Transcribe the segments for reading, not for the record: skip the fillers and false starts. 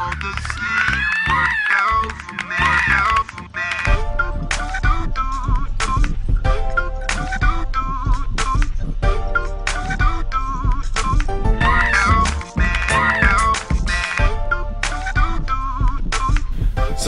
So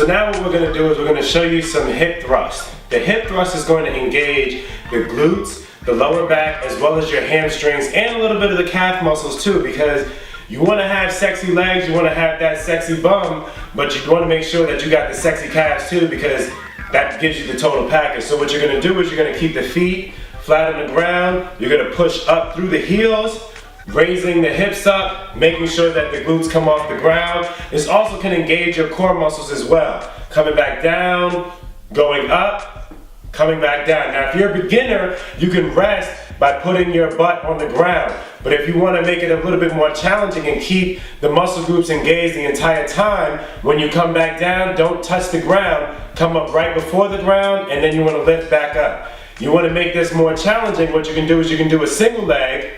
now what we're going to do is we're going to show you some hip thrust. The hip thrust is going to engage the glutes, the lower back, as well as your hamstrings and a little bit of the calf muscles too, because you want to have sexy legs, you want to have that sexy bum, but you want to make sure that you got the sexy calves too, because that gives you the total package. So what you're going to do is you're going to keep the feet flat on the ground, you're going to push up through the heels, raising the hips up, making sure that the glutes come off the ground. This also can engage your core muscles as well. Coming back down, going up, coming back down. Now if you're a beginner, you can rest by putting your butt on the ground. But if you want to make it a little bit more challenging and keep the muscle groups engaged the entire time, when you come back down, don't touch the ground. Come up right before the ground, and then you want to lift back up. You want to make this more challenging, what you can do is you can do a single leg,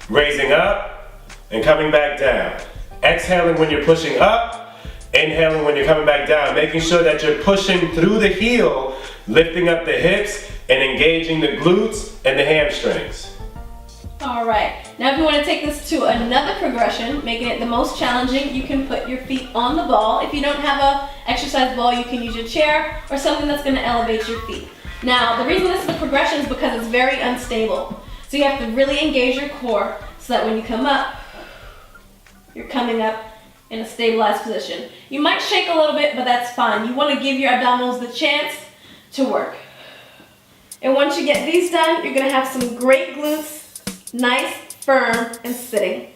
raising up and coming back down. Exhaling when you're pushing up, inhaling when you're coming back down, making sure that you're pushing through the heel, lifting up the hips and engaging the glutes and the hamstrings. All right, now if you want to take this to another progression, making it the most challenging, you can put your feet on the ball. If you don't have an exercise ball, you can use your chair or something that's going to elevate your feet. Now, the reason this is a progression is because it's very unstable. So you have to really engage your core so that when you come up, you're coming up in a stabilized position. You might shake a little bit, but that's fine. You want to give your abdominals the chance to work. And once you get these done, you're going to have some great glutes, nice, firm, and sitting.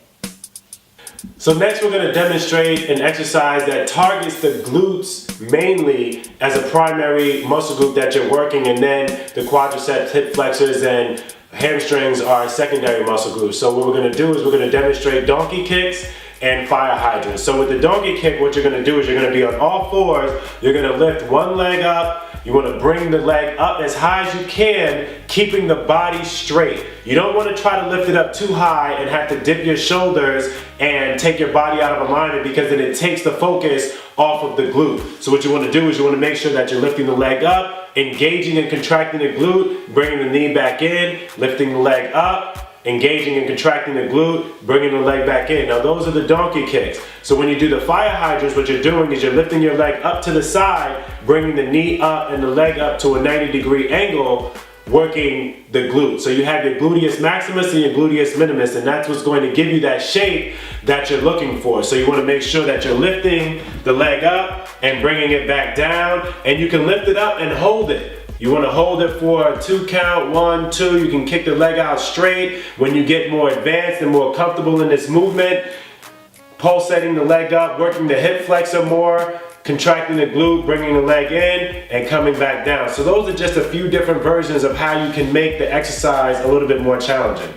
So next we're going to demonstrate an exercise that targets the glutes mainly as a primary muscle group that you're working, and then the quadriceps, hip flexors, and hamstrings are secondary muscle groups. So what we're going to do is we're going to demonstrate donkey kicks and fire hydrants. So with the donkey kick, what you're going to do is you're going to be on all fours. You're going to lift one leg up. You want to bring the leg up as high as you can, keeping the body straight. You don't want to try to lift it up too high and have to dip your shoulders and take your body out of alignment, because then it takes the focus off of the glute. So what you want to do is you want to make sure that you're lifting the leg up, engaging and contracting the glute, bringing the knee back in, lifting the leg up, engaging and contracting the glute, bringing the leg back in. Now those are the donkey kicks. So when you do the fire hydrants, what you're doing is you're lifting your leg up to the side, bringing the knee up and the leg up to a 90-degree angle, working the glute. So you have your gluteus maximus and your gluteus minimus, and that's what's going to give you that shape that you're looking for. So you want to make sure that you're lifting the leg up and bringing it back down, and you can lift it up and hold it. You want to hold it for a 2 count, 1, 2. You can kick the leg out straight. When you get more advanced and more comfortable in this movement, pulsating the leg up, working the hip flexor more, contracting the glute, bringing the leg in, and coming back down. So those are just a few different versions of how you can make the exercise a little bit more challenging.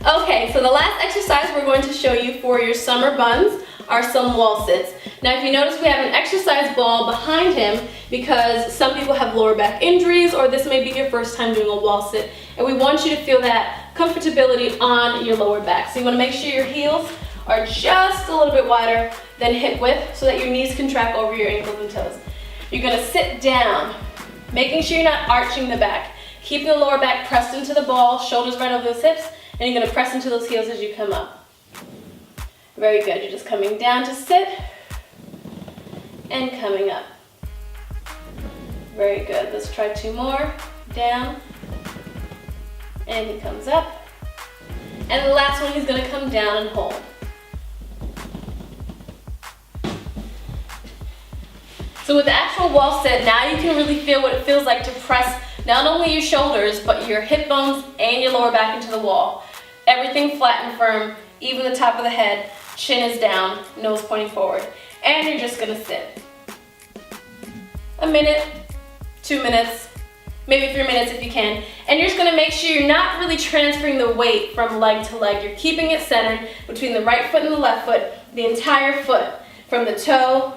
Okay, so the last exercise we're going to show you for your summer buns are some wall sits. Now if you notice, we have an exercise ball behind him because some people have lower back injuries, or this may be your first time doing a wall sit, and we want you to feel that comfortability on your lower back. So you want to make sure your heels are just a little bit wider than hip width so that your knees can track over your ankles and toes. You're going to sit down, making sure you're not arching the back, keeping the lower back pressed into the ball, shoulders right over those hips, and you're going to press into those heels as you come up. Very good. You're just coming down to sit and coming up. Very good. Let's try 2 more. Down, and he comes up. And the last one, he's going to come down and hold. So with the actual wall sit, now you can really feel what it feels like to press not only your shoulders, but your hip bones and your lower back into the wall. Everything flat and firm, even the top of the head, chin is down, nose pointing forward. And you're just gonna sit. A minute, 2 minutes, maybe 3 minutes if you can. And you're just gonna make sure you're not really transferring the weight from leg to leg. You're keeping it centered between the right foot and the left foot, the entire foot, from the toe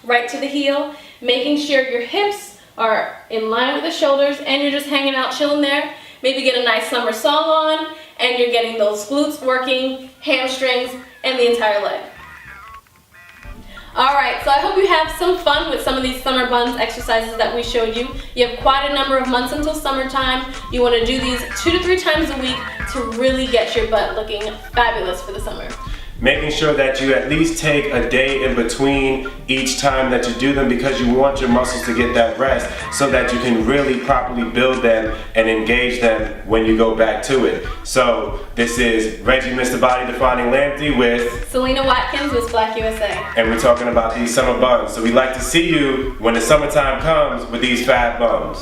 right to the heel, making sure your hips are in line with the shoulders and you're just hanging out, chilling there. Maybe get a nice summer song on and you're getting those glutes working, hamstrings, and the entire leg. Alright, so I hope you have some fun with some of these summer buns exercises that we showed you. You have quite a number of months until summertime. You want to do these 2 to 3 times a week to really get your butt looking fabulous for the summer. Making sure that you at least take a day in between each time that you do them, because you want your muscles to get that rest so that you can really properly build them and engage them when you go back to it. So this is Reggie, Mr. Body Defining Lamptey with Selena Watkins with Black USA. and we're talking about these summer buns. So we like to see you when the summertime comes with these fat buns.